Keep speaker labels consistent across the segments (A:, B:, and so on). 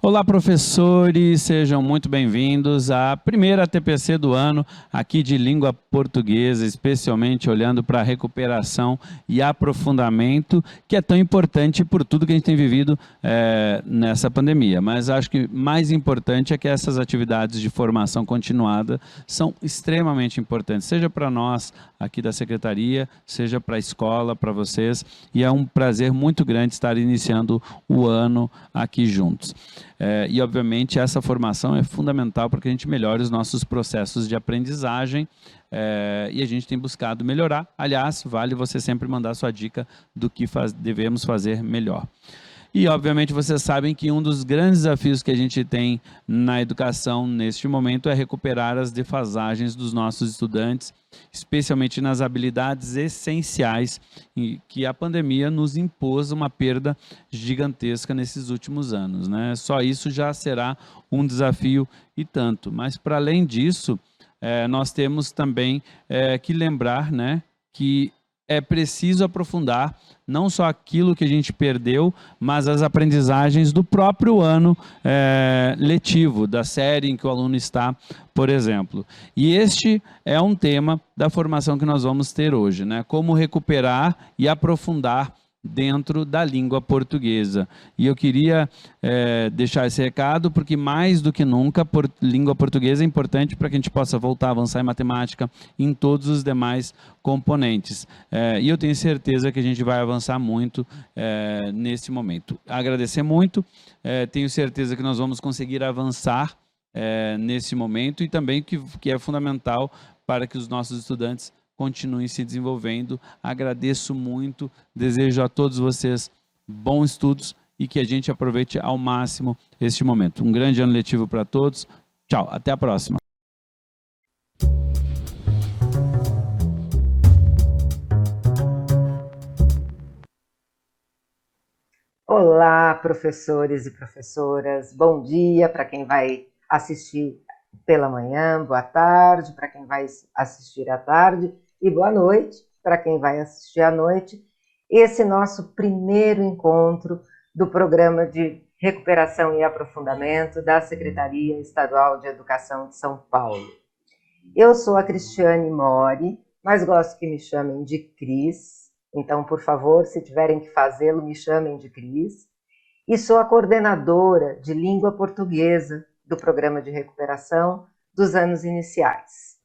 A: Olá, professores, sejam muito bem-vindos à primeira TPC do ano aqui de língua portuguesa, especialmente olhando para a recuperação e aprofundamento, que é tão importante por tudo que a gente tem vivido nessa pandemia. Mas acho que mais importante é que essas atividades de formação continuada são extremamente importantes, seja para nós aqui da Secretaria, seja para a escola, para vocês, e é um prazer muito grande estar iniciando o ano aqui juntos. E, obviamente, essa formação é fundamental para que a gente melhore os nossos processos de aprendizagem e a gente tem buscado melhorar. Aliás, vale você sempre mandar sua dica do que devemos fazer melhor. E, obviamente, vocês sabem que um dos grandes desafios que a gente tem na educação neste momento é recuperar as defasagens dos nossos estudantes, especialmente nas habilidades essenciais que a pandemia nos impôs uma perda gigantesca nesses últimos anos, né? Só isso já será um desafio e tanto. Mas, para além disso, nós temos também que lembrar, né, que é preciso aprofundar não só aquilo que a gente perdeu, mas as aprendizagens do próprio ano letivo, da série em que o aluno está, por exemplo. E este é um tema da formação que nós vamos ter hoje, né? Como recuperar e aprofundar dentro da língua portuguesa. E eu queria deixar esse recado, porque mais do que nunca, língua portuguesa é importante para que a gente possa voltar a avançar em matemática, em todos os demais componentes. E eu tenho certeza que a gente vai avançar muito nesse momento. Agradecer muito, tenho certeza que nós vamos conseguir avançar nesse momento e também que é fundamental para que os nossos estudantes continuem se desenvolvendo. Agradeço muito, desejo a todos vocês bons estudos e que a gente aproveite ao máximo este momento. Um grande ano letivo para todos. Tchau, até a próxima.
B: Olá, professores e professoras. Bom dia para quem vai assistir pela manhã, boa tarde para quem vai assistir à tarde e boa noite para quem vai assistir à noite. Esse nosso primeiro encontro do Programa de Recuperação e Aprofundamento da Secretaria Estadual de Educação de São Paulo. Eu sou a Cristiane Mori, mas gosto que me chamem de Cris, então, por favor, se tiverem que fazê-lo, me chamem de Cris. E sou a coordenadora de língua portuguesa do Programa de Recuperação dos anos iniciais.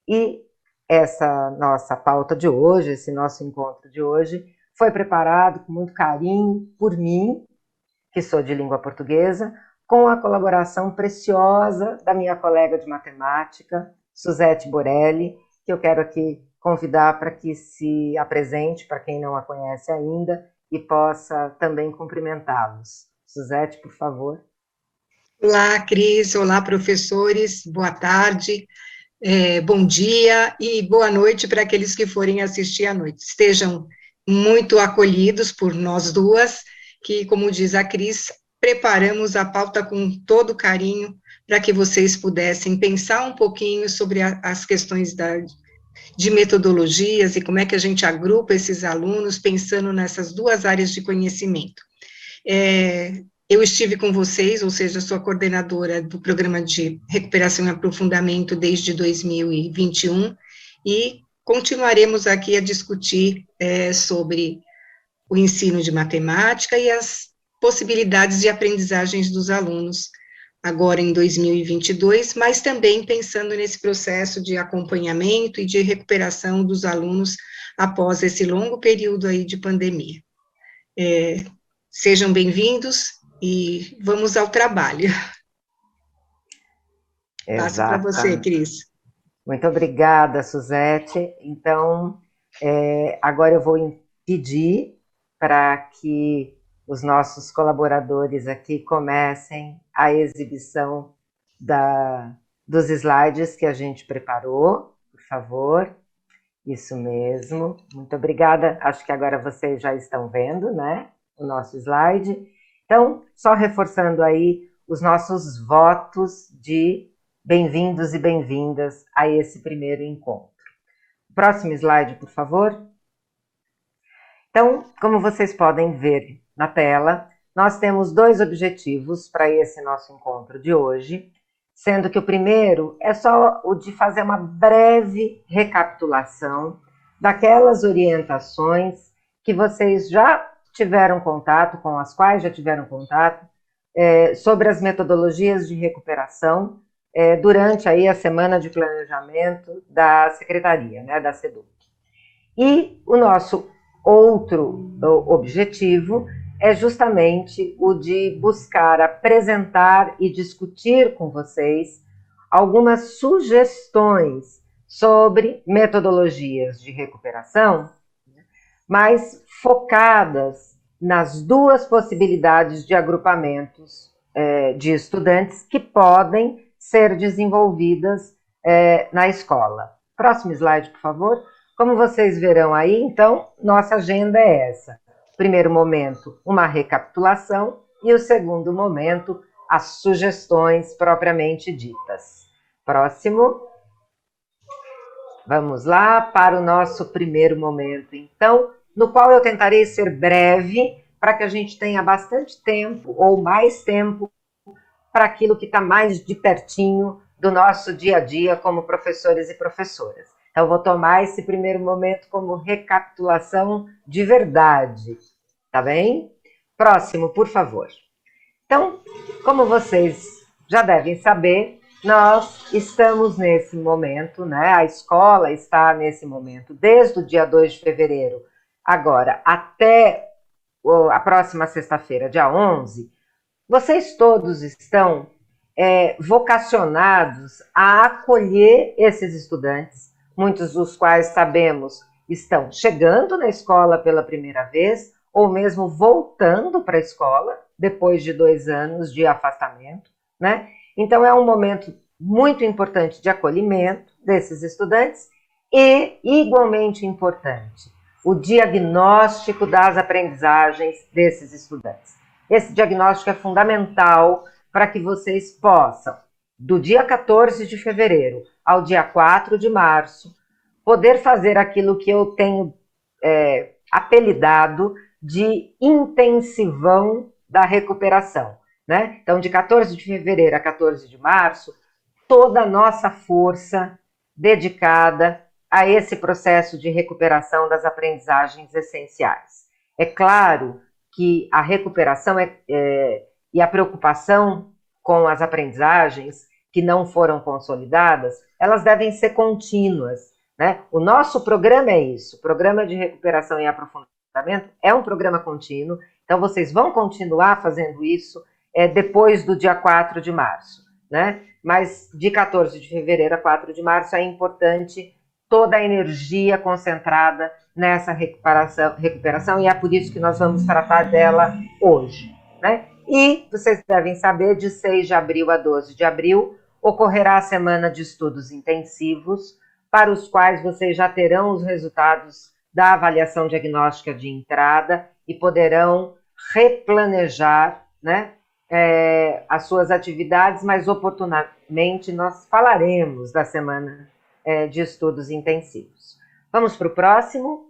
B: E essa nossa pauta de hoje, esse nosso encontro de hoje, foi preparado com muito carinho por mim, que sou de língua portuguesa, com a colaboração preciosa da minha colega de matemática, Suzete Borelli, que eu quero aqui convidar para que se apresente, para quem não a conhece ainda, e possa também cumprimentá-los. Suzete, por favor.
C: Olá, Cris. Olá, professores. Boa tarde. Bom dia e boa noite para aqueles que forem assistir à noite. Estejam muito acolhidos por nós duas, que, como diz a Cris, preparamos a pauta com todo carinho para que vocês pudessem pensar um pouquinho sobre as questões de metodologias e como é que a gente agrupa esses alunos pensando nessas duas áreas de conhecimento. Eu estive com vocês, ou seja, sou a coordenadora do Programa de Recuperação e Aprofundamento desde 2021, e continuaremos aqui a discutir sobre o ensino de matemática e as possibilidades de aprendizagens dos alunos, agora em 2022, mas também pensando nesse processo de acompanhamento e de recuperação dos alunos após esse longo período aí de pandemia. Sejam bem-vindos e vamos ao trabalho. Passo para você, Cris.
B: Muito obrigada, Suzete. Então, agora eu vou pedir para que os nossos colaboradores aqui comecem a exibição dos slides que a gente preparou, por favor. Isso mesmo. Muito obrigada. Acho que agora vocês já estão vendo, né, o nosso slide. Então, só reforçando aí os nossos votos de bem-vindos e bem-vindas a esse primeiro encontro. Próximo slide, por favor. Então, como vocês podem ver na tela, nós temos 2 objetivos para esse nosso encontro de hoje, sendo que o primeiro é só o de fazer uma breve recapitulação daquelas orientações que vocês já tiveram contato, com as quais já tiveram contato, sobre as metodologias de recuperação durante aí a semana de planejamento da Secretaria, né, da SEDUC. E o nosso outro objetivo é justamente o de buscar apresentar e discutir com vocês algumas sugestões sobre metodologias de recuperação, mas focadas nas 2 possibilidades de agrupamentos de estudantes que podem ser desenvolvidas na escola. Próximo slide, por favor. Como vocês verão aí, então, nossa agenda é essa. Primeiro momento, uma recapitulação, e o segundo momento, as sugestões propriamente ditas. Próximo. Vamos lá para o nosso primeiro momento, então, no qual eu tentarei ser breve, para que a gente tenha bastante tempo, ou mais tempo, para aquilo que está mais de pertinho do nosso dia a dia como professores e professoras. Então, eu vou tomar esse primeiro momento como recapitulação de verdade, tá bem? Próximo, por favor. Então, como vocês já devem saber, nós estamos nesse momento, né? A escola está nesse momento, desde o dia 2 de fevereiro, agora até a próxima sexta-feira, dia 11, vocês todos estão vocacionados a acolher esses estudantes, muitos dos quais sabemos estão chegando na escola pela primeira vez, ou mesmo voltando para a escola, depois de 2 anos de afastamento, né? Então, é um momento muito importante de acolhimento desses estudantes e, igualmente importante, o diagnóstico das aprendizagens desses estudantes. Esse diagnóstico é fundamental para que vocês possam, do dia 14 de fevereiro ao dia 4 de março, poder fazer aquilo que eu tenho apelidado de intensivão da recuperação, né? Então, de 14 de fevereiro a 14 de março, toda a nossa força dedicada a esse processo de recuperação das aprendizagens essenciais. É claro que a recuperação e a preocupação com as aprendizagens que não foram consolidadas, elas devem ser contínuas, né? O nosso programa é isso, o Programa de Recuperação e Aprofundamento é um programa contínuo, então vocês vão continuar fazendo isso depois do dia 4 de março, né? Mas de 14 de fevereiro a 4 de março é importante toda a energia concentrada nessa recuperação e é por isso que nós vamos tratar dela hoje, né? E vocês devem saber, de 6 de abril a 12 de abril, ocorrerá a semana de estudos intensivos, para os quais vocês já terão os resultados da avaliação diagnóstica de entrada e poderão replanejar, né, as suas atividades, mas oportunamente nós falaremos da semana de estudos intensivos. Vamos para o próximo?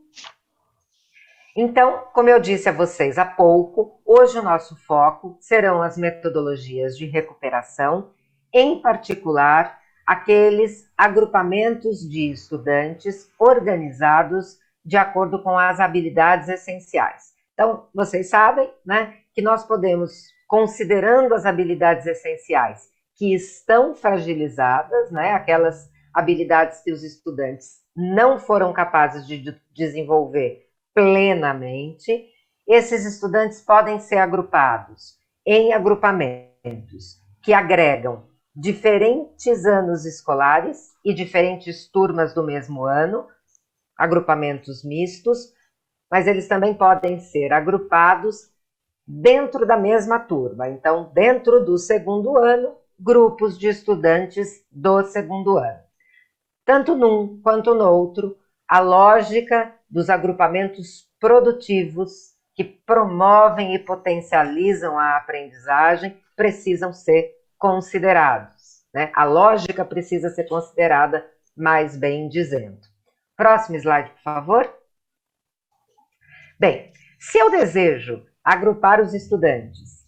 B: Então, como eu disse a vocês há pouco, hoje o nosso foco serão as metodologias de recuperação, em particular, aqueles agrupamentos de estudantes organizados de acordo com as habilidades essenciais. Então, vocês sabem, né, que nós podemos, considerando as habilidades essenciais que estão fragilizadas, né, aquelas habilidades que os estudantes não foram capazes de desenvolver plenamente, esses estudantes podem ser agrupados em agrupamentos que agregam diferentes anos escolares e diferentes turmas do mesmo ano, agrupamentos mistos, mas eles também podem ser agrupados dentro da mesma turma. Então, dentro do segundo ano, grupos de estudantes do segundo ano. Tanto num quanto no outro, a lógica dos agrupamentos produtivos que promovem e potencializam a aprendizagem precisam ser considerados, né? A lógica precisa ser considerada, mais bem dizendo. Próximo slide, por favor. Bem, se eu desejo agrupar os estudantes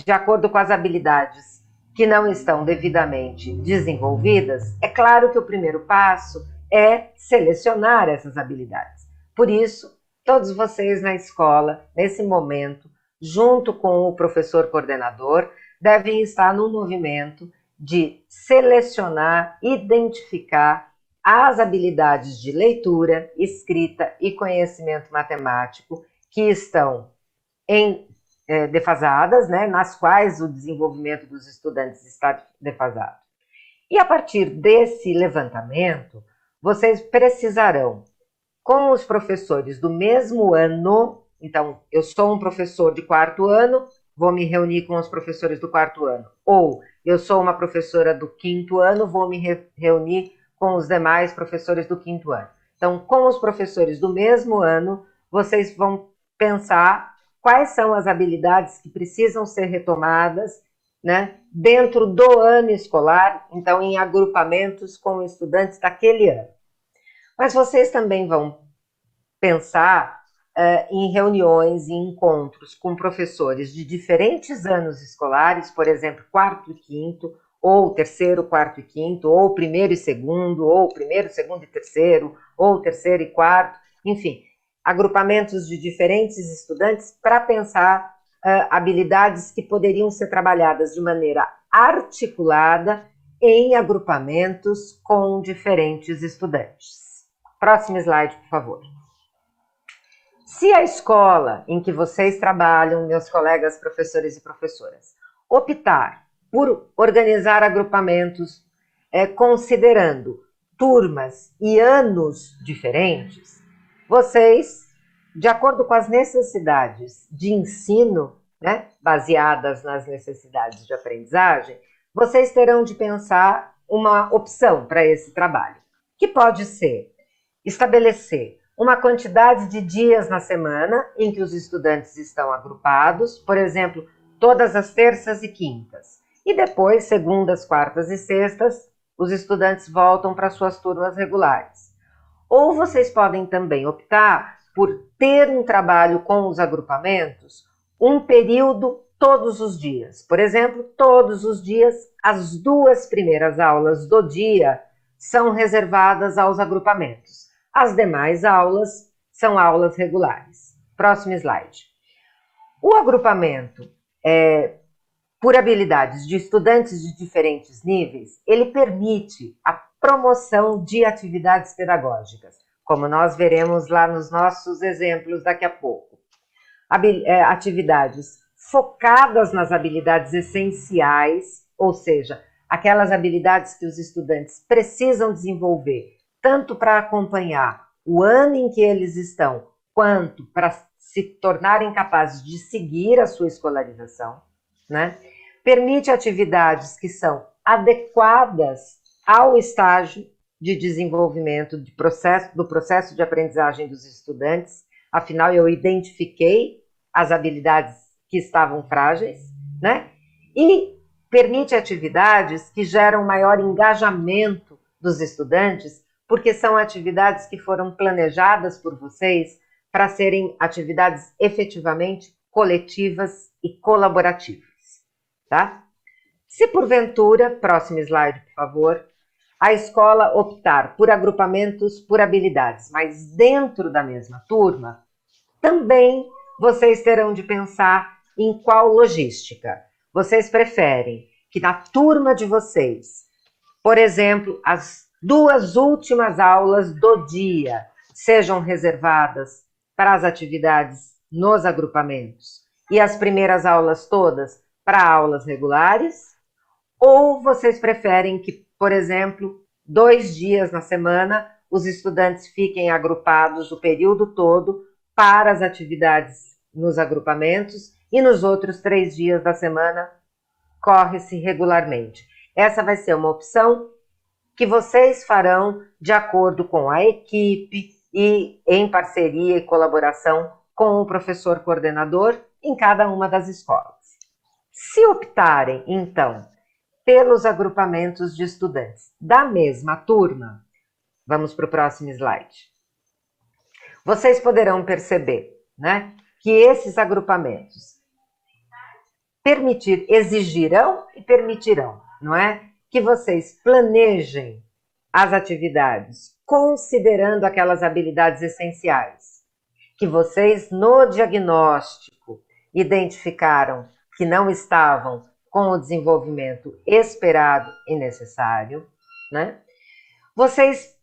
B: de acordo com as habilidades que não estão devidamente desenvolvidas, é claro que o primeiro passo é selecionar essas habilidades. Por isso, todos vocês na escola, nesse momento, junto com o professor coordenador, devem estar num movimento de selecionar, identificar as habilidades de leitura, escrita e conhecimento matemático que estão defasadas, né, nas quais o desenvolvimento dos estudantes está defasado. E a partir desse levantamento, vocês precisarão, com os professores do mesmo ano, então, eu sou um professor de 4º ano, vou me reunir com os professores do 4º ano, ou eu sou uma professora do 5º ano, vou me reunir com os demais professores do 5º ano. Então, com os professores do mesmo ano, vocês vão pensar quais são as habilidades que precisam ser retomadas, né, dentro do ano escolar, então em agrupamentos com estudantes daquele ano. Mas vocês também vão pensar em reuniões e encontros com professores de diferentes anos escolares, por exemplo, 4º e 5º, ou 3º, 4º e 5º, ou 1º e 2º, ou 1º, 2º e 3º, ou 3º e 4º, enfim, agrupamentos de diferentes estudantes para pensar habilidades que poderiam ser trabalhadas de maneira articulada em agrupamentos com diferentes estudantes. Próximo slide, por favor. Se a escola em que vocês trabalham, meus colegas professores e professoras, optar por organizar agrupamentos considerando turmas e anos diferentes, vocês, de acordo com as necessidades de ensino, né, baseadas nas necessidades de aprendizagem, vocês terão de pensar uma opção para esse trabalho, que pode ser estabelecer uma quantidade de dias na semana em que os estudantes estão agrupados, por exemplo, todas as terças e quintas. E depois, segundas, quartas e sextas, os estudantes voltam para suas turmas regulares. Ou vocês podem também optar por ter um trabalho com os agrupamentos, um período todos os dias. Por exemplo, todos os dias, as 2 primeiras aulas do dia são reservadas aos agrupamentos. As demais aulas são aulas regulares. Próximo slide. O agrupamento por habilidades de estudantes de diferentes níveis, ele permite a promoção de atividades pedagógicas, como nós veremos lá nos nossos exemplos daqui a pouco. Atividades focadas nas habilidades essenciais, ou seja, aquelas habilidades que os estudantes precisam desenvolver, tanto para acompanhar o ano em que eles estão, quanto para se tornarem capazes de seguir a sua escolarização, né? Permite atividades que são adequadas ao estágio de desenvolvimento do processo de aprendizagem dos estudantes. Afinal, eu identifiquei as habilidades que estavam frágeis, né? E permite atividades que geram maior engajamento dos estudantes, porque são atividades que foram planejadas por vocês para serem atividades efetivamente coletivas e colaborativas, tá? Se porventura, próximo slide, por favor, a escola optar por agrupamentos por habilidades, mas dentro da mesma turma, também vocês terão de pensar em qual logística. Vocês preferem que na turma de vocês, por exemplo, as 2 últimas aulas do dia sejam reservadas para as atividades nos agrupamentos e as primeiras aulas todas para aulas regulares? Ou vocês preferem que, por exemplo, 2 dias na semana os estudantes fiquem agrupados o período todo para as atividades nos agrupamentos e nos outros 3 dias da semana corre-se regularmente? Essa vai ser uma opção que vocês farão de acordo com a equipe e em parceria e colaboração com o professor coordenador em cada uma das escolas. Se optarem, então, pelos agrupamentos de estudantes da mesma turma, vamos para o próximo slide. Vocês poderão perceber, né, que esses agrupamentos exigirão e permitirão, não é? Que vocês planejem as atividades considerando aquelas habilidades essenciais que vocês no diagnóstico identificaram que não estavam com o desenvolvimento esperado e necessário, né? Vocês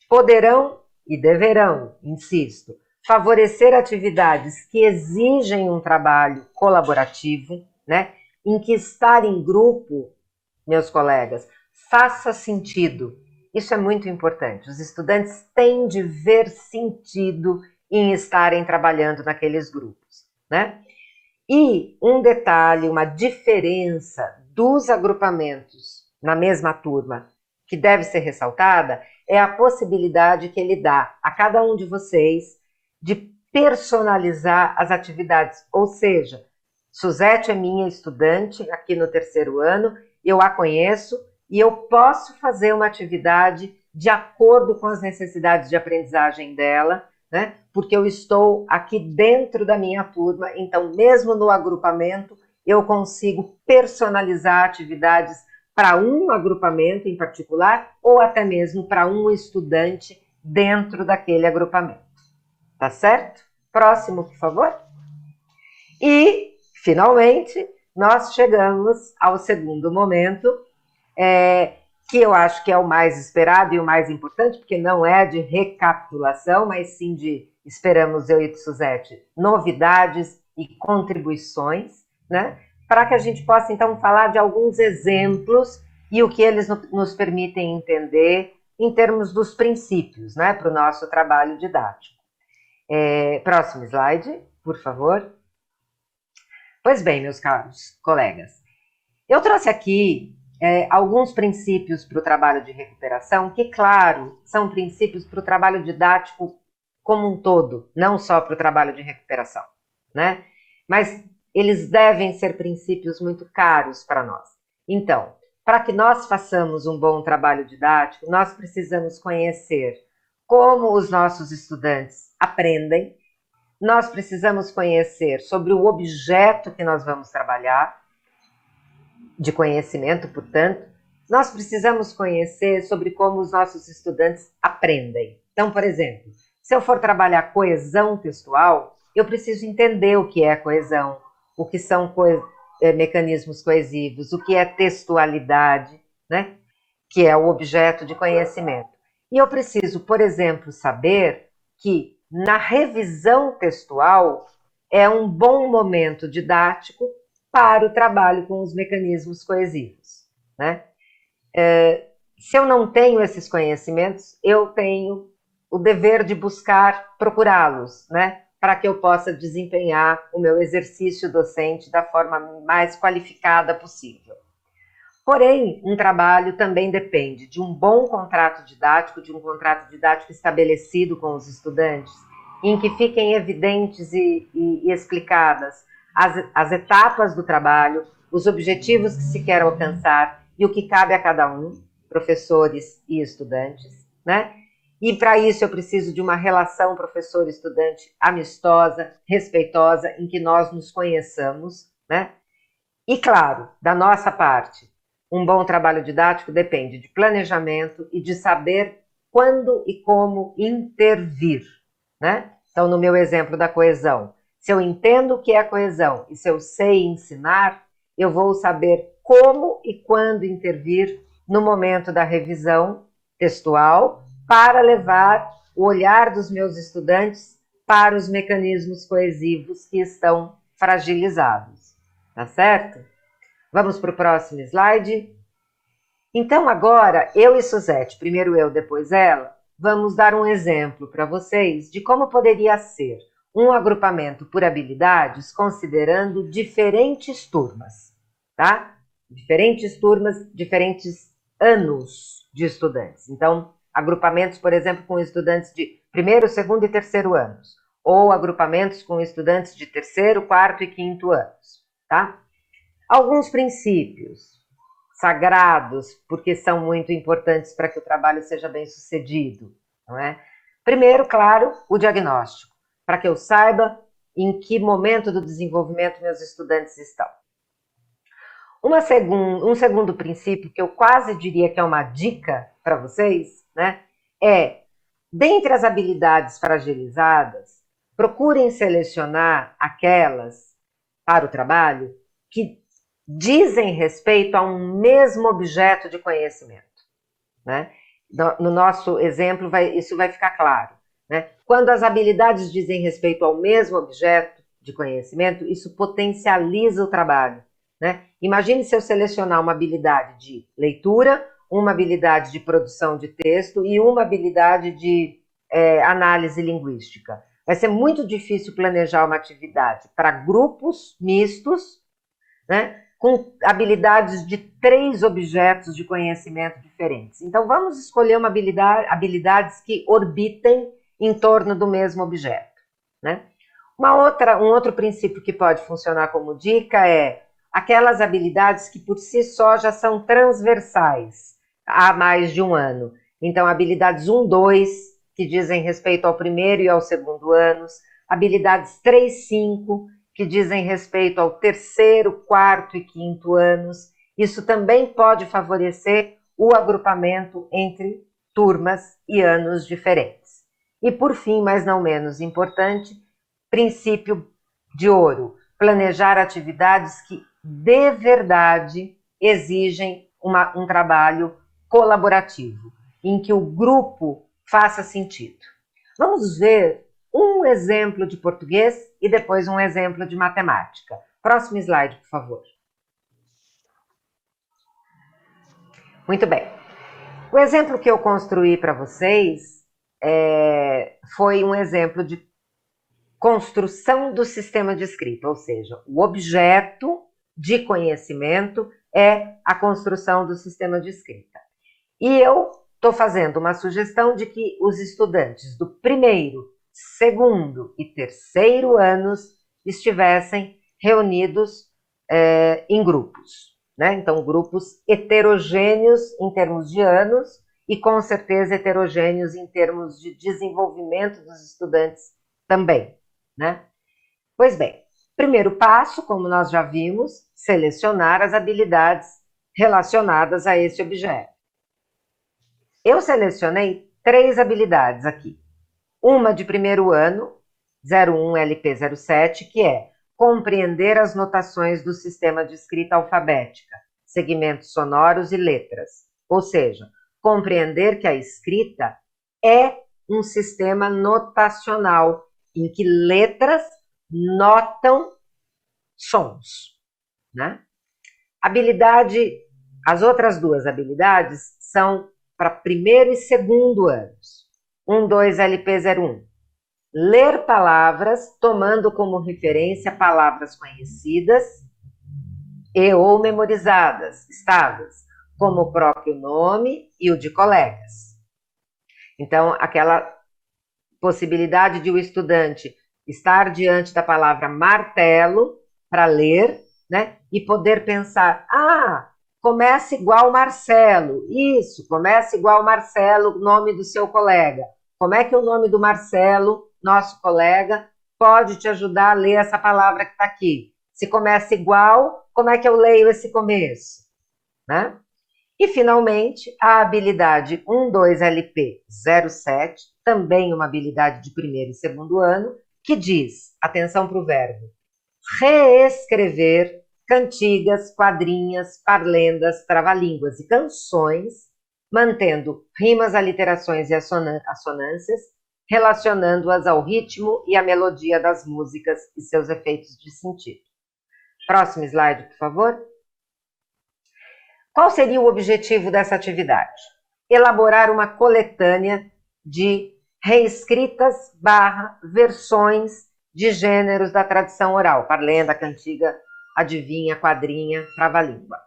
B: poderão e deverão, insisto, favorecer atividades que exigem um trabalho colaborativo, né? Em que estar em grupo, meus colegas, faça sentido. Isso é muito importante. Os estudantes têm de ver sentido em estarem trabalhando naqueles grupos, né? E um detalhe, uma diferença dos agrupamentos na mesma turma que deve ser ressaltada é a possibilidade que ele dá a cada um de vocês de personalizar as atividades. Ou seja, Suzete é minha estudante aqui no 3º ano, eu a conheço e eu posso fazer uma atividade de acordo com as necessidades de aprendizagem dela, né? Porque eu estou aqui dentro da minha turma, então mesmo no agrupamento eu consigo personalizar atividades para um agrupamento em particular ou até mesmo para um estudante dentro daquele agrupamento. Tá certo? Próximo, por favor. E, finalmente, nós chegamos ao segundo momento, que eu acho que é o mais esperado e o mais importante, porque não é de recapitulação, mas sim de, esperamos eu e Suzete, novidades e contribuições, né? Para que a gente possa, então, falar de alguns exemplos e o que eles nos permitem entender em termos dos princípios, né? Para o nosso trabalho didático. Próximo slide, por favor. Pois bem, meus caros colegas, eu trouxe aqui alguns princípios para o trabalho de recuperação, que, claro, são princípios para o trabalho didático como um todo, não só para o trabalho de recuperação, né? Mas eles devem ser princípios muito caros para nós. Então, para que nós façamos um bom trabalho didático, nós precisamos conhecer como os nossos estudantes aprendem, nós precisamos conhecer sobre o objeto que nós vamos trabalhar, de conhecimento, portanto, nós precisamos conhecer sobre como os nossos estudantes aprendem. Então, por exemplo, se eu for trabalhar coesão textual, eu preciso entender o que é coesão, o que são mecanismos coesivos, o que é textualidade, né? Que é o objeto de conhecimento. E eu preciso, por exemplo, saber que na revisão textual é um bom momento didático para o trabalho com os mecanismos coesivos, né? Se eu não tenho esses conhecimentos, eu tenho o dever de buscar procurá-los, né? Para que eu possa desempenhar o meu exercício docente da forma mais qualificada possível. Porém, um trabalho também depende de um bom contrato didático, de um contrato didático estabelecido com os estudantes, em que fiquem evidentes e explicadas as etapas do trabalho, os objetivos que se quer alcançar e o que cabe a cada um, professores e estudantes, né? E para isso eu preciso de uma relação professor-estudante amistosa, respeitosa, em que nós nos conheçamos, né? E claro, da nossa parte, um bom trabalho didático depende de planejamento e de saber quando e como intervir, né? Então, no meu exemplo da coesão, se eu entendo o que é a coesão e se eu sei ensinar, eu vou saber como e quando intervir no momento da revisão textual para levar o olhar dos meus estudantes para os mecanismos coesivos que estão fragilizados. Tá certo? Vamos para o próximo slide. Então, agora, eu e Suzete, primeiro eu, depois ela, vamos dar um exemplo para vocês de como poderia ser um agrupamento por habilidades considerando diferentes turmas, tá? Diferentes turmas, diferentes anos de estudantes. Então, agrupamentos, por exemplo, com estudantes de 1º, 2º e 3º anos, ou agrupamentos com estudantes de 3º, 4º e 5º anos, tá? Alguns princípios sagrados, porque são muito importantes para que o trabalho seja bem sucedido, não é? Primeiro, claro, o diagnóstico, para que eu saiba em que momento do desenvolvimento meus estudantes estão. Um segundo princípio, que eu quase diria que é uma dica para vocês, né, é, dentre as habilidades fragilizadas, procurem selecionar aquelas para o trabalho que dizem respeito a um mesmo objeto de conhecimento, né? No nosso exemplo, isso vai ficar claro, né? Quando as habilidades dizem respeito ao mesmo objeto de conhecimento, isso potencializa o trabalho, né? Imagine se eu selecionar uma habilidade de leitura, uma habilidade de produção de texto e uma habilidade de análise linguística. Vai ser muito difícil planejar uma atividade para grupos mistos, né, com habilidades de 3 objetos de conhecimento diferentes. Então, vamos escolher habilidades que orbitem em torno do mesmo objeto, né? Um outro princípio que pode funcionar como dica é aquelas habilidades que por si só já são transversais há mais de um ano. Então, habilidades 1, 2, que dizem respeito ao primeiro e ao segundo anos, habilidades 3, 5, que dizem respeito ao terceiro, quarto e quinto anos. Isso também pode favorecer o agrupamento entre turmas e anos diferentes. E por fim, mas não menos importante, princípio de ouro, planejar atividades que de verdade exigem um trabalho colaborativo, em que o grupo faça sentido. Vamos ver um exemplo de português e depois um exemplo de matemática. Próximo slide, por favor. Muito bem. O exemplo que eu construí para vocês foi um exemplo de construção do sistema de escrita, ou seja, o objeto de conhecimento é a construção do sistema de escrita. E eu estou fazendo uma sugestão de que os estudantes do primeiro, segundo e terceiro anos estivessem reunidos em grupos, né? Então, grupos heterogêneos em termos de anos e, com certeza, heterogêneos em termos de desenvolvimento dos estudantes também, né? Pois bem, primeiro passo, como nós já vimos, selecionar as habilidades relacionadas a esse objeto. Eu selecionei 3 habilidades aqui. Uma de primeiro ano, 01 LP07, que é compreender as notações do sistema de escrita alfabética, segmentos sonoros e letras. Ou seja, compreender que a escrita é um sistema notacional, em que letras notam sons, né? As outras 2 habilidades são para primeiro e segundo anos. 2 LP01. Ler palavras tomando como referência palavras conhecidas e ou memorizadas, estáveis, como o próprio nome e o de colegas. Então, aquela possibilidade de o estudante estar diante da palavra martelo para ler, né, e poder pensar, começa igual Marcelo, isso, começa igual Marcelo, nome do seu colega. Como é que o nome do Marcelo, nosso colega, pode te ajudar a ler essa palavra que está aqui? Se começa igual, como é que eu leio esse começo? Né? E, finalmente, a habilidade 12LP07, também uma habilidade de primeiro e segundo ano, que diz, atenção para o verbo, reescrever cantigas, quadrinhas, parlendas, trava-línguas e canções, mantendo rimas, aliterações e assonâncias, relacionando-as ao ritmo e à melodia das músicas e seus efeitos de sentido. Próximo slide, por favor. Qual seria o objetivo dessa atividade? Elaborar uma coletânea de reescritas / versões de gêneros da tradição oral, parlenda, cantiga, adivinha, quadrinha, trava-língua.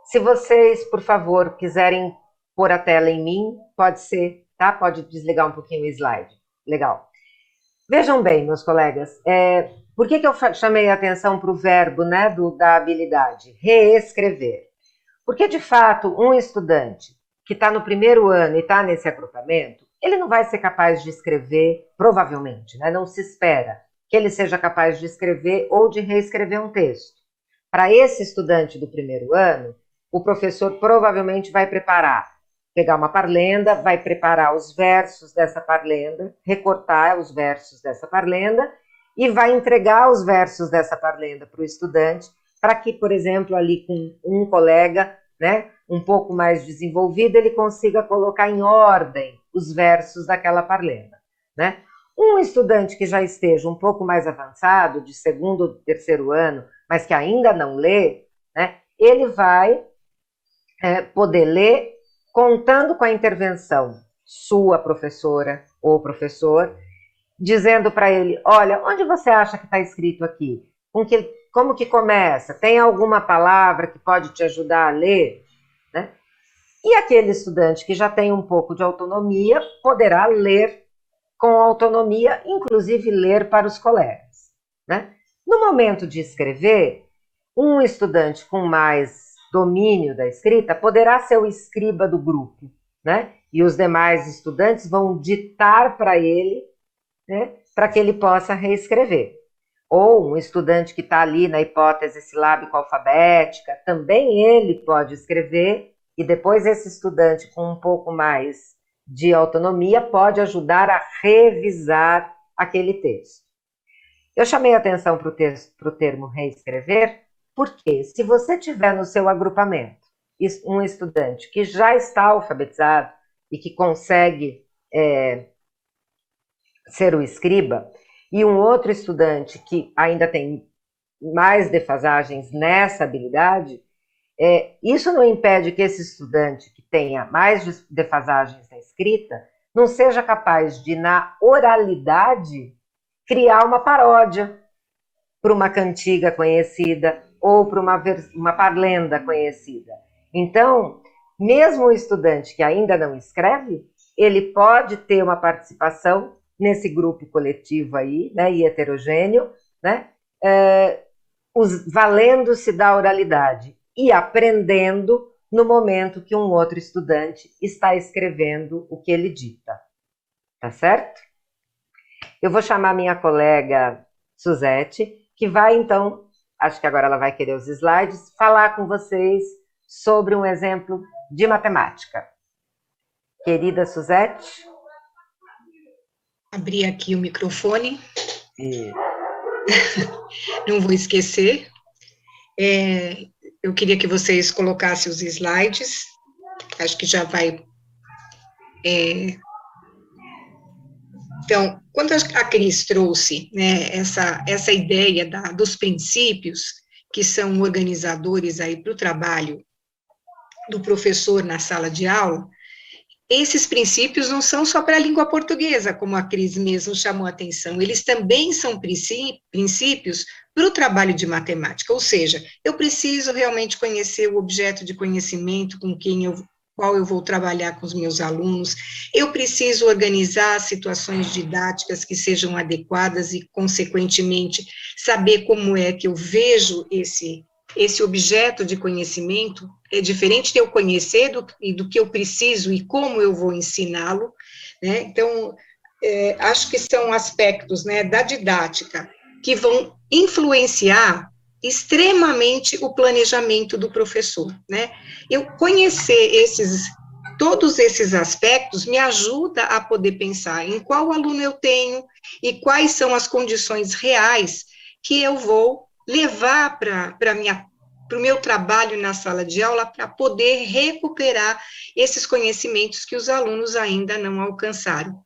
B: Se vocês, por favor, quiserem pôr a tela em mim, pode ser, tá? Pode desligar um pouquinho o slide. Legal. Vejam bem, meus colegas, por que eu chamei a atenção para o verbo, né, da habilidade? Reescrever. Porque, de fato, um estudante que está no primeiro ano e está nesse agrupamento, ele não vai ser capaz de escrever, provavelmente, né? Não se espera que ele seja capaz de escrever ou de reescrever um texto. Para esse estudante do primeiro ano, o professor provavelmente vai pegar uma parlenda, vai preparar os versos dessa parlenda, recortar os versos dessa parlenda e vai entregar os versos dessa parlenda para o estudante, para que, por exemplo, ali com um colega, né, um pouco mais desenvolvido, ele consiga colocar em ordem os versos daquela parlenda, né? Um estudante que já esteja um pouco mais avançado, de segundo ou terceiro ano, mas que ainda não lê, né, ele vai poder ler contando com a intervenção sua, professora ou professor, dizendo para ele, olha, onde você acha que está escrito aqui? Como que começa? Tem alguma palavra que pode te ajudar a ler? Né? E aquele estudante que já tem um pouco de autonomia poderá ler com autonomia, inclusive ler para os colegas. Né? No momento de escrever, um estudante com mais domínio da escrita poderá ser o escriba do grupo, né? E os demais estudantes vão ditar para ele, né, para que ele possa reescrever. Ou um estudante que está ali na hipótese silábico-alfabética, também ele pode escrever, e depois esse estudante com um pouco mais de autonomia pode ajudar a revisar aquele texto. Eu chamei a atenção para o termo reescrever, porque se você tiver no seu agrupamento um estudante que já está alfabetizado e que consegue ser o escriba, e um outro estudante que ainda tem mais defasagens nessa habilidade, isso não impede que esse estudante que tenha mais defasagens na escrita não seja capaz de, na oralidade, criar uma paródia para uma cantiga conhecida ou para uma parlenda conhecida. Então, mesmo o estudante que ainda não escreve, ele pode ter uma participação nesse grupo coletivo aí, né, e heterogêneo, né, valendo-se da oralidade e aprendendo no momento que um outro estudante está escrevendo o que ele dita. Tá certo? Eu vou chamar minha colega Suzete, que vai então, acho que agora ela vai querer os slides, falar com vocês sobre um exemplo de matemática. Querida Suzete?
C: Abrir aqui o microfone. Não vou esquecer. Eu queria que vocês colocassem os slides. Acho que já vai... Então, quando a Cris trouxe, né, essa ideia dos princípios que são organizadores aí para o trabalho do professor na sala de aula, esses princípios não são só para a língua portuguesa, como a Cris mesmo chamou a atenção, eles também são princípios para o trabalho de matemática, ou seja, eu preciso realmente conhecer o objeto de conhecimento com qual eu vou trabalhar com os meus alunos, eu preciso organizar situações didáticas que sejam adequadas e, consequentemente, saber como é que eu vejo esse objeto de conhecimento. É diferente de eu conhecer do que eu preciso e como eu vou ensiná-lo, né? Então, acho que são aspectos, né, da didática que vão influenciar extremamente o planejamento do professor, né? Eu conhecer todos esses aspectos me ajuda a poder pensar em qual aluno eu tenho e quais são as condições reais que eu vou levar para o meu trabalho na sala de aula para poder recuperar esses conhecimentos que os alunos ainda não alcançaram.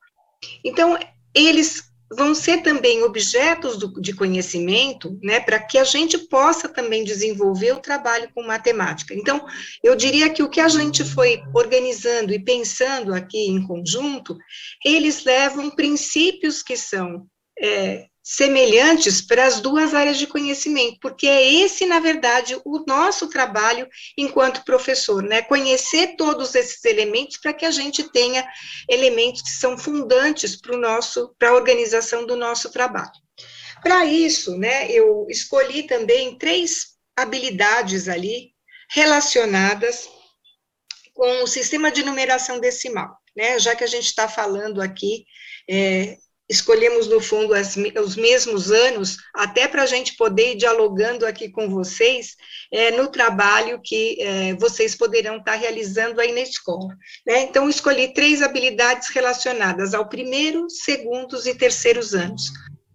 C: Então, eles vão ser também objetos de conhecimento, né, para que a gente possa também desenvolver o trabalho com matemática. Então, eu diria que o que a gente foi organizando e pensando aqui em conjunto, eles levam princípios que são semelhantes para as duas áreas de conhecimento, porque é esse, na verdade, o nosso trabalho enquanto professor, né? Conhecer todos esses elementos para que a gente tenha elementos que são fundantes para a organização do nosso trabalho. Para isso, né, eu escolhi também 3 habilidades ali relacionadas com o sistema de numeração decimal. né, já que a gente está falando aqui, escolhemos, no fundo, os mesmos anos, até para a gente poder ir dialogando aqui com vocês, no trabalho que vocês poderão estar realizando aí na escola, né? Então, escolhi 3 habilidades relacionadas ao primeiro, segundos e terceiros anos,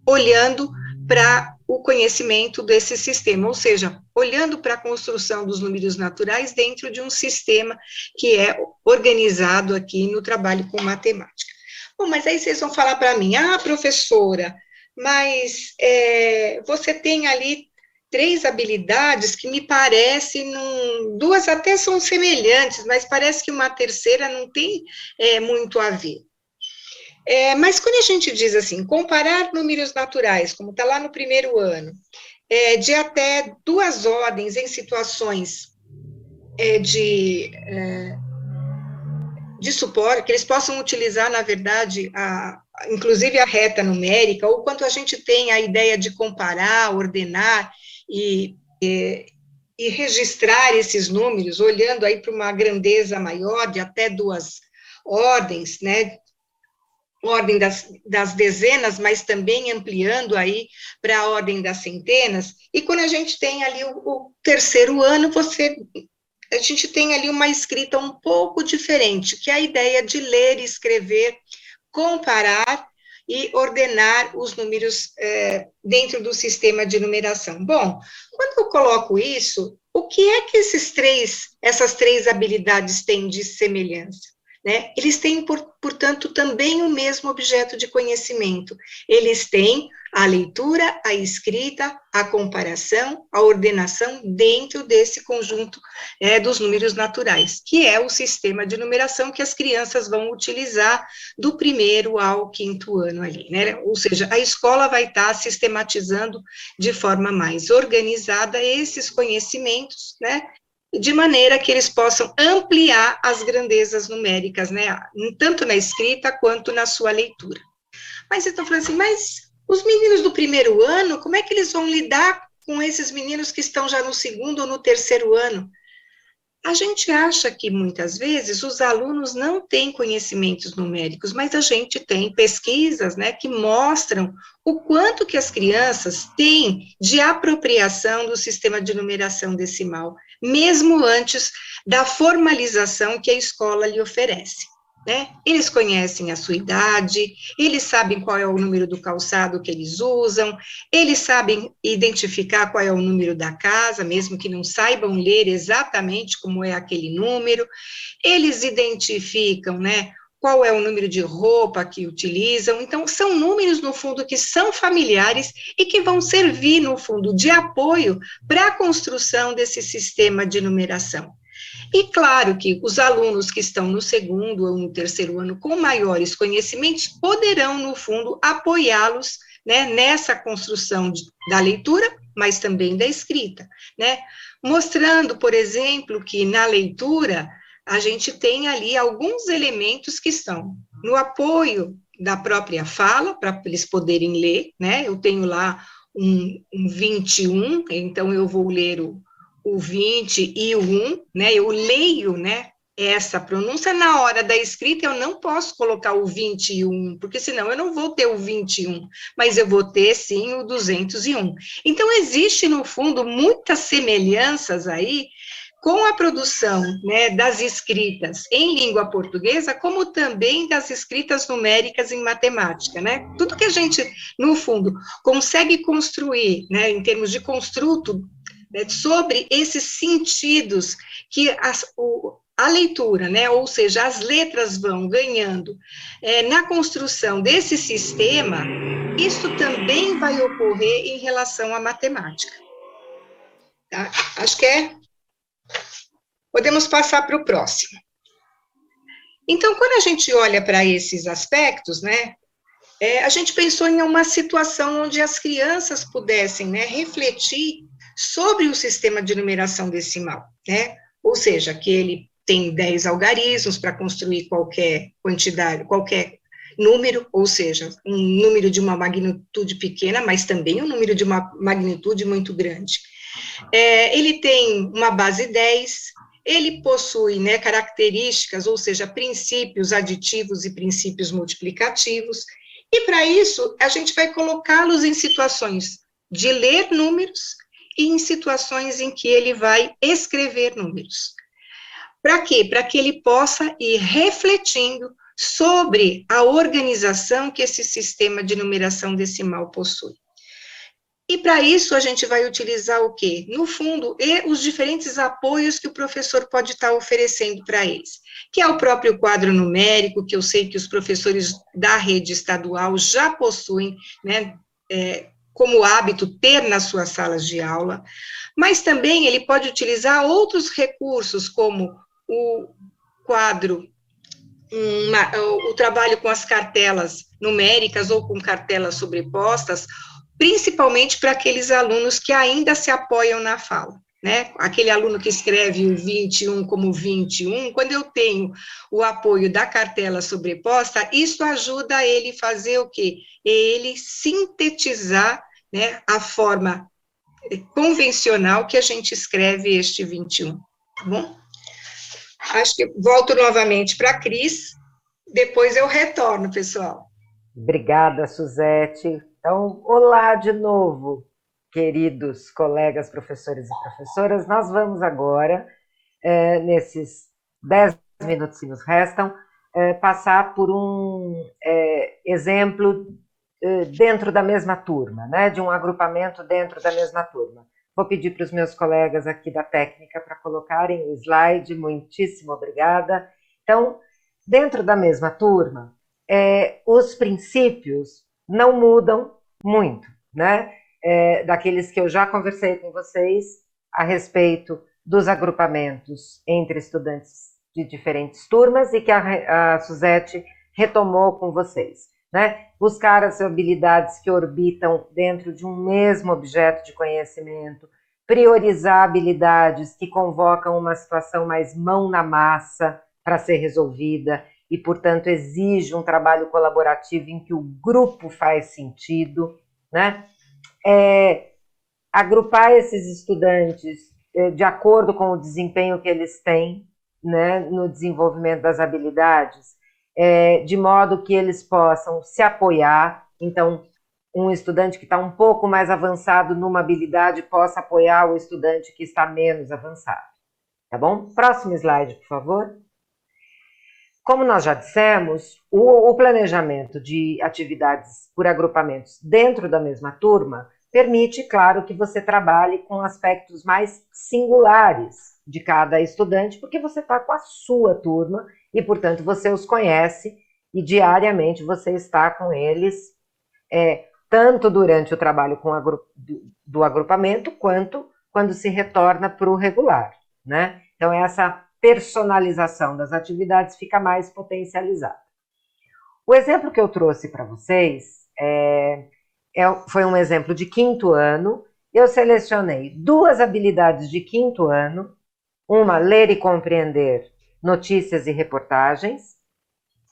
C: olhando para o conhecimento desse sistema, ou seja, olhando para a construção dos números naturais dentro de um sistema que é organizado aqui no trabalho com matemática. Bom, mas aí vocês vão falar para mim, professora, mas você tem ali 3 habilidades que me parecem, 2 até são semelhantes, mas parece que uma terceira não tem muito a ver. Mas quando a gente diz assim, comparar números naturais, como está lá no primeiro ano, de até 2 ordens em situações de suporte, que eles possam utilizar, na verdade, inclusive a reta numérica, ou quanto a gente tem a ideia de comparar, ordenar e registrar esses números, olhando aí para uma grandeza maior, de até 2 ordens, né, ordem das dezenas, mas também ampliando aí para a ordem das centenas, e quando a gente tem ali o terceiro ano, a gente tem ali uma escrita um pouco diferente, que é a ideia de ler e escrever, comparar e ordenar os números dentro do sistema de numeração. Bom, quando eu coloco isso, o que é que essas 3 habilidades têm de semelhança? Né? Eles têm, portanto, também o mesmo objeto de conhecimento. Eles têm a leitura, a escrita, a comparação, a ordenação dentro desse conjunto dos números naturais, que é o sistema de numeração que as crianças vão utilizar do primeiro ao 5º ano ali, né? Ou seja, a escola vai estar sistematizando de forma mais organizada esses conhecimentos, né? De maneira que eles possam ampliar as grandezas numéricas, né, tanto na escrita quanto na sua leitura. Mas eu estou falando assim, mas os meninos do primeiro ano, como é que eles vão lidar com esses meninos que estão já no 2º ou no 3º ano? A gente acha que, muitas vezes, os alunos não têm conhecimentos numéricos, mas a gente tem pesquisas, né, que mostram o quanto que as crianças têm de apropriação do sistema de numeração decimal, mesmo antes da formalização que a escola lhe oferece. Né? Eles conhecem a sua idade, eles sabem qual é o número do calçado que eles usam, eles sabem identificar qual é o número da casa, mesmo que não saibam ler exatamente como é aquele número, eles identificam, né, qual é o número de roupa que utilizam, então são números, no fundo, que são familiares e que vão servir, no fundo, de apoio para a construção desse sistema de numeração. E claro que os alunos que estão no 2º ou no 3º ano com maiores conhecimentos poderão, no fundo, apoiá-los, né, nessa construção da leitura, mas também da escrita, né? Mostrando, por exemplo, que na leitura a gente tem ali alguns elementos que estão no apoio da própria fala, para eles poderem ler, né? Eu tenho lá um 21, então eu vou ler o 20 e o 1, né, eu leio, né, essa pronúncia, na hora da escrita eu não posso colocar o 21, porque senão eu não vou ter o 21, mas eu vou ter, sim, o 201. Então, existe, no fundo, muitas semelhanças aí com a produção, né, das escritas em língua portuguesa, como também das escritas numéricas em matemática, né? Tudo que a gente, no fundo, consegue construir, né, em termos de construto, sobre esses sentidos que a leitura, né, ou seja, as letras vão ganhando na construção desse sistema, isso também vai ocorrer em relação à matemática. Tá? Acho que podemos passar para o próximo. Então, quando a gente olha para esses aspectos, né, a gente pensou em uma situação onde as crianças pudessem, né, refletir sobre o sistema de numeração decimal, né? Ou seja, que ele tem 10 algarismos para construir qualquer quantidade, qualquer número, ou seja, um número de uma magnitude pequena, mas também um número de uma magnitude muito grande. Ele tem uma base 10, ele possui, né, características, ou seja, princípios aditivos e princípios multiplicativos, e para isso a gente vai colocá-los em situações de ler números e em situações em que ele vai escrever números. Para quê? Para que ele possa ir refletindo sobre a organização que esse sistema de numeração decimal possui. E para isso a gente vai utilizar o quê? No fundo, os diferentes apoios que o professor pode estar oferecendo para eles, que é o próprio quadro numérico, que eu sei que os professores da rede estadual já possuem, né, como hábito ter nas suas salas de aula, mas também ele pode utilizar outros recursos, como o quadro, o trabalho com as cartelas numéricas ou com cartelas sobrepostas, principalmente para aqueles alunos que ainda se apoiam na fala, né? Aquele aluno que escreve o 21 como 21, quando eu tenho o apoio da cartela sobreposta, isso ajuda ele fazer o quê? Ele sintetizar, né, a forma convencional que a gente escreve este 21, tá bom? Acho que volto novamente para a Cris, depois eu retorno, pessoal.
B: Obrigada, Suzete. Então, olá de novo, queridos colegas, professores e professoras. Nós vamos agora, nesses 10 minutos que nos restam, passar por um exemplo dentro da mesma turma, né? De um agrupamento dentro da mesma turma. Vou pedir para os meus colegas aqui da técnica para colocarem o slide. Muitíssimo obrigada. Então, dentro da mesma turma, os princípios não mudam muito, né? Daqueles que eu já conversei com vocês a respeito dos agrupamentos entre estudantes de diferentes turmas e que a Suzete retomou com vocês, né? Buscar as habilidades que orbitam dentro de um mesmo objeto de conhecimento, priorizar habilidades que convocam uma situação mais mão na massa para ser resolvida e, portanto, exige um trabalho colaborativo em que o grupo faz sentido, né? Agrupar esses estudantes de acordo com o desempenho que eles têm, né, no desenvolvimento das habilidades, de modo que eles possam se apoiar. Então, um estudante que está um pouco mais avançado numa habilidade possa apoiar o estudante que está menos avançado. Tá bom? Próximo slide, por favor. Como nós já dissemos, o planejamento de atividades por agrupamentos dentro da mesma turma permite, claro, que você trabalhe com aspectos mais singulares de cada estudante, porque você está com a sua turma e, portanto, você os conhece e diariamente você está com eles, tanto durante o trabalho do agrupamento, quanto quando se retorna para o regular, né? Então, essa personalização das atividades fica mais potencializada. O exemplo que eu trouxe para vocês foi um exemplo de quinto ano. Eu selecionei 2 habilidades de quinto ano, uma, ler e compreender notícias e reportagens,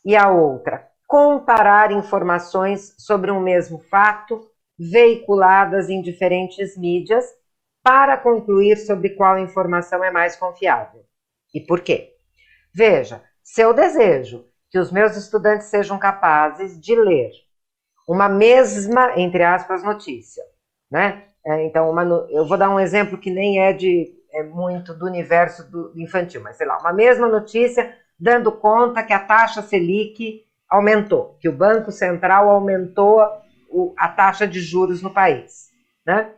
B: e a outra, comparar informações sobre um mesmo fato veiculadas em diferentes mídias para concluir sobre qual informação é mais confiável. E por quê? Veja, se eu desejo que os meus estudantes sejam capazes de ler uma mesma, entre aspas, notícia, né? Então, eu vou dar um exemplo que nem é muito do universo do infantil, mas sei lá, uma mesma notícia dando conta que a taxa Selic aumentou, que o Banco Central aumentou a taxa de juros no país, né?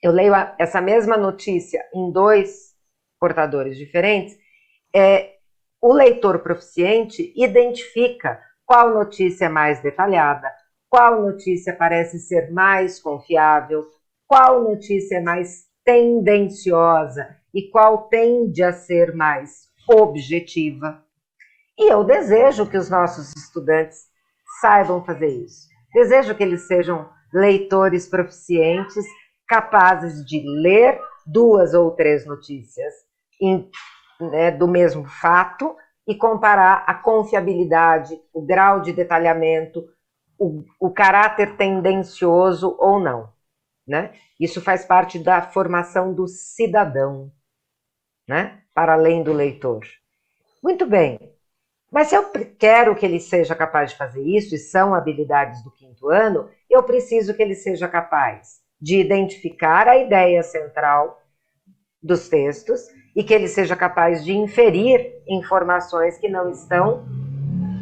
B: Eu leio essa mesma notícia em 2 portadores diferentes, o leitor proficiente identifica qual notícia é mais detalhada, qual notícia parece ser mais confiável, qual notícia é mais tendenciosa e qual tende a ser mais objetiva. E eu desejo que os nossos estudantes saibam fazer isso. Desejo que eles sejam leitores proficientes, capazes de ler 2 ou 3 notícias do mesmo fato e comparar a confiabilidade, o grau de detalhamento, o caráter tendencioso ou não, né? Isso faz parte da formação do cidadão. né? Para além do leitor. Muito bem. Mas se eu quero que ele seja capaz de fazer isso, e são habilidades do 5º ano, eu preciso que ele seja capaz de identificar a ideia central dos textos e que ele seja capaz de inferir informações que não estão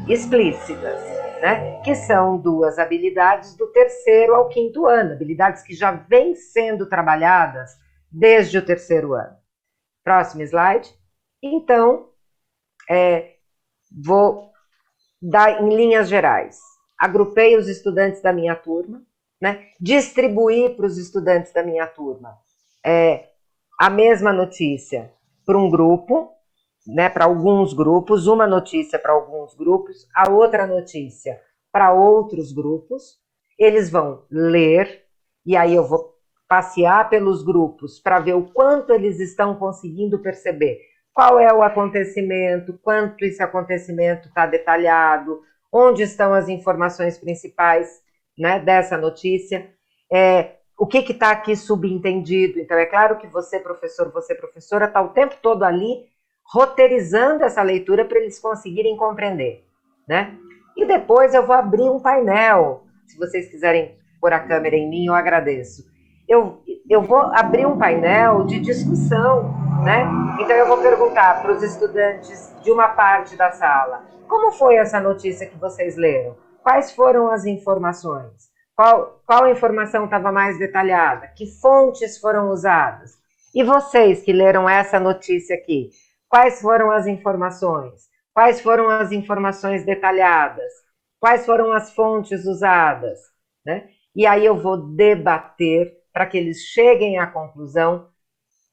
B: explícitas, né? Que são 2 habilidades do 3º ao 5º ano, habilidades que já vêm sendo trabalhadas desde o 3º ano. Próximo slide. Então, vou dar em linhas gerais. Agrupei os estudantes da minha turma, né? Distribuí para os estudantes da minha turma a mesma notícia para um grupo, né, para alguns grupos, uma notícia para alguns grupos, a outra notícia para outros grupos. Eles vão ler, e aí eu vou passear pelos grupos para ver o quanto eles estão conseguindo perceber qual é o acontecimento, quanto esse acontecimento está detalhado, onde estão as informações principais, né, dessa notícia, o que está aqui subentendido. Então, é claro que você, professor, você, professora, está o tempo todo ali roteirizando essa leitura para eles conseguirem compreender, né? E depois eu vou abrir um painel. Se vocês quiserem pôr a câmera em mim, eu agradeço. Eu vou abrir um painel de discussão, né? Então eu vou perguntar para os estudantes de uma parte da sala: como foi essa notícia que vocês leram? Quais foram as informações? Qual informação estava mais detalhada? Que fontes foram usadas? E vocês que leram essa notícia aqui, quais foram as informações? Quais foram as informações detalhadas? Quais foram as fontes usadas? Né? E aí eu vou debater para que eles cheguem à conclusão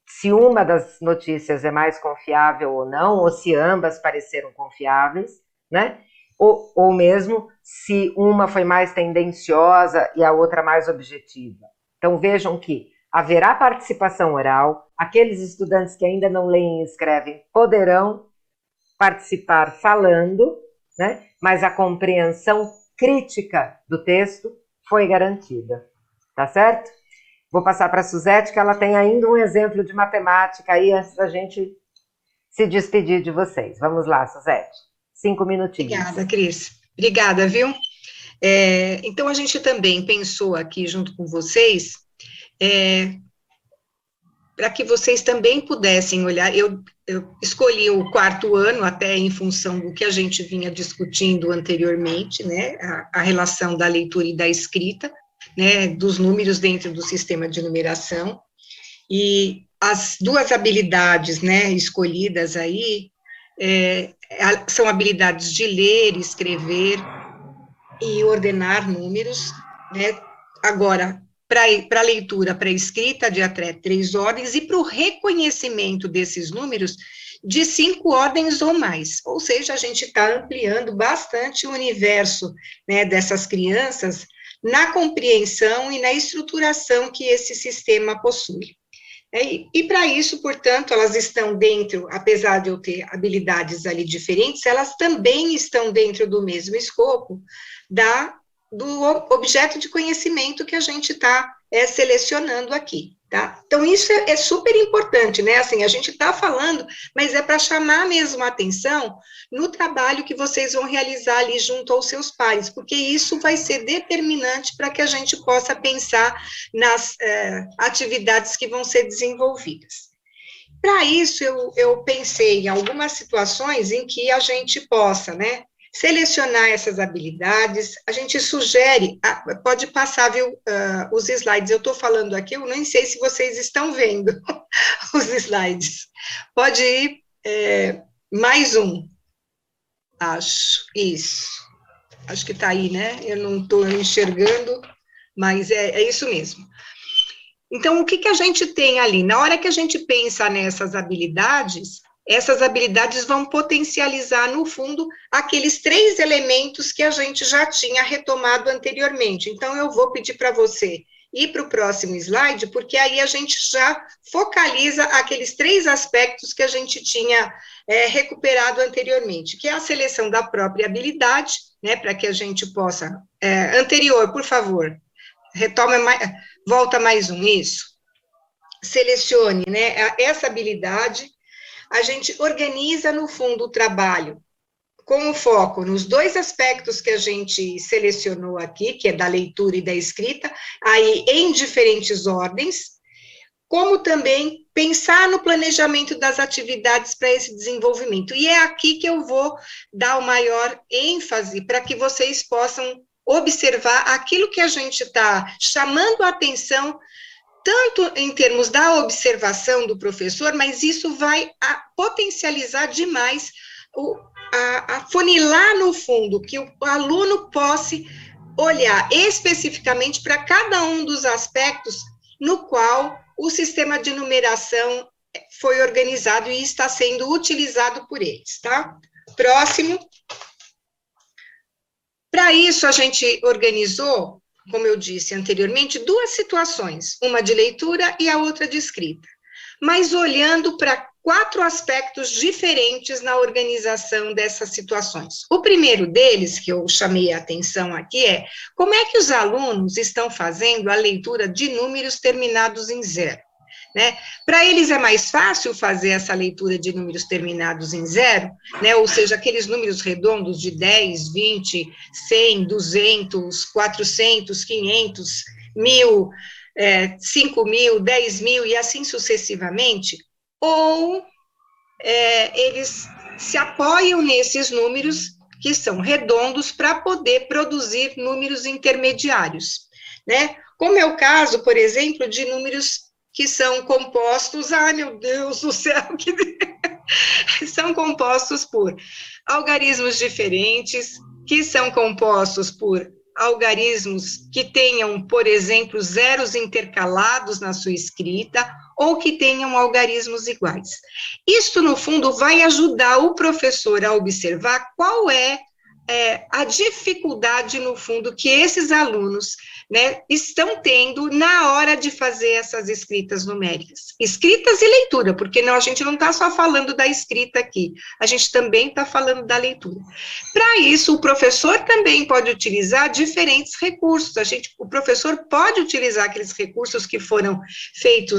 B: se uma das notícias é mais confiável ou não, ou se ambas pareceram confiáveis, né? Ou mesmo se uma foi mais tendenciosa e a outra mais objetiva. Então vejam que haverá participação oral, aqueles estudantes que ainda não leem e escrevem poderão participar falando, né? Mas a compreensão crítica do texto foi garantida, tá certo? Vou passar para a Suzete, que ela tem ainda um exemplo de matemática aí antes da gente se despedir de vocês. Vamos lá, Suzete. 5 minutinhos.
C: Obrigada, Cris. Obrigada, viu? Então, a gente também pensou aqui, junto com vocês, para que vocês também pudessem olhar. Eu escolhi o 4º ano, até em função do que a gente vinha discutindo anteriormente, né? A relação da leitura e da escrita, né? Dos números dentro do sistema de numeração. E as 2 habilidades, né, escolhidas aí, são habilidades de ler, escrever e ordenar números, né? Agora, para a leitura, para a escrita, de até 3 ordens, e para o reconhecimento desses números, de 5 ordens ou mais. Ou seja, a gente está ampliando bastante o universo, né, dessas crianças na compreensão e na estruturação que esse sistema possui. E para isso, portanto, elas estão dentro, apesar de eu ter habilidades ali diferentes, elas também estão dentro do mesmo escopo do objeto de conhecimento que a gente está selecionando aqui, tá? Então, isso é super importante, né? Assim, a gente está falando, mas é para chamar mesmo a atenção no trabalho que vocês vão realizar ali junto aos seus pares, porque isso vai ser determinante para que a gente possa pensar nas atividades que vão ser desenvolvidas. Para isso, eu pensei em algumas situações em que a gente possa, né, selecionar essas habilidades. A gente sugere, pode passar, viu, os slides, eu estou falando aqui, eu nem sei se vocês estão vendo os slides. Pode ir, mais um, isso, acho que está aí, né, eu não estou enxergando, mas é isso mesmo. Então, o que a gente tem ali? Na hora que a gente pensa nessas habilidades, essas habilidades vão potencializar, no fundo, aqueles 3 elementos que a gente já tinha retomado anteriormente. Então, eu vou pedir para você ir para o próximo slide, porque aí a gente já focaliza aqueles 3 aspectos que a gente tinha recuperado anteriormente, que é a seleção da própria habilidade, né, para que a gente possa... anterior, por favor, retoma mais, volta mais um, isso. Selecione, né, essa habilidade. a gente organiza, no fundo, o trabalho com o foco nos dois aspectos que a gente selecionou aqui, que é da leitura e da escrita, aí em diferentes ordens, como também pensar no planejamento das atividades para esse desenvolvimento. E é aqui que eu vou dar o maior ênfase para que vocês possam observar aquilo que a gente está chamando a atenção, tanto em termos da observação do professor, mas isso vai potencializar demais afunilar no fundo, que o aluno possa olhar especificamente para cada um dos aspectos no qual o sistema de numeração foi organizado e está sendo utilizado por eles, tá? Próximo. Para isso, a gente organizou, como eu disse anteriormente, duas situações, uma de leitura e a outra de escrita, mas olhando para 4 aspectos diferentes na organização dessas situações. O primeiro deles, que eu chamei a atenção aqui, é como é que os alunos estão fazendo a leitura de números terminados em 0, né? Para eles é mais fácil fazer essa leitura de números terminados em 0, né? Ou seja, aqueles números redondos de 10, 20, 100, 200, 400, 500, 1000, 5.000, 10.000 e assim sucessivamente, ou eles se apoiam nesses números que são redondos para poder produzir números intermediários, né? Como é o caso, por exemplo, de números que são compostos, ai meu Deus do céu, são compostos por algarismos diferentes, que são compostos por algarismos que tenham, por exemplo, zeros intercalados na sua escrita, ou que tenham algarismos iguais. Isto, no fundo, vai ajudar o professor a observar qual é a dificuldade, no fundo, que esses alunos, né, estão tendo na hora de fazer essas escritas numéricas. Escritas e leitura, porque a gente não está só falando da escrita aqui, a gente também está falando da leitura. Para isso, o professor também pode utilizar diferentes recursos. O professor pode utilizar aqueles recursos que foram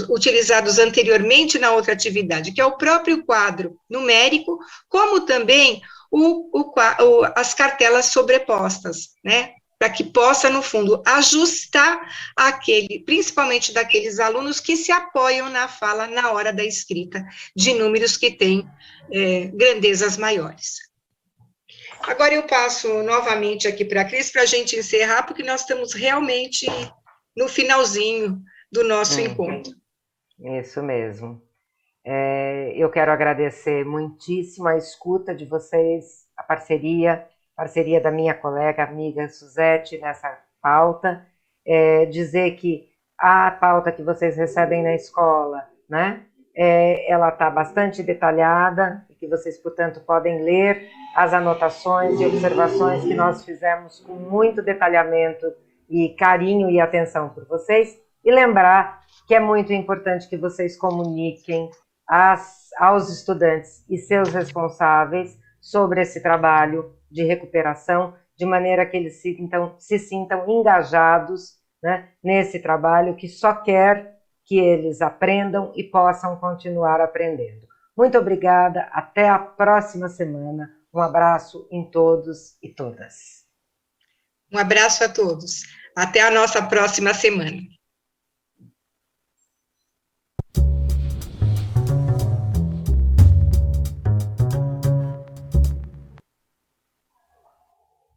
C: utilizados anteriormente na outra atividade, que é o próprio quadro numérico, como também as cartelas sobrepostas, né? Para que possa, no fundo, ajustar principalmente daqueles alunos que se apoiam na fala na hora da escrita, de números que têm grandezas maiores. Agora eu passo novamente aqui para a Cris, para a gente encerrar, porque nós estamos realmente no finalzinho do nosso encontro.
B: Isso mesmo. Eu quero agradecer muitíssimo a escuta de vocês, a parceria da minha colega, amiga Suzete nessa pauta, dizer que a pauta que vocês recebem na escola, né, ela está bastante detalhada, e que vocês, portanto, podem ler as anotações e observações que nós fizemos com muito detalhamento e carinho e atenção por vocês, e lembrar que é muito importante que vocês comuniquem aos estudantes e seus responsáveis sobre esse trabalho de recuperação, de maneira que eles se sintam engajados, né, nesse trabalho que só quer que eles aprendam e possam continuar aprendendo. Muito obrigada, até a próxima semana. Um abraço em todos e todas.
C: Um abraço a todos. Até a nossa próxima semana.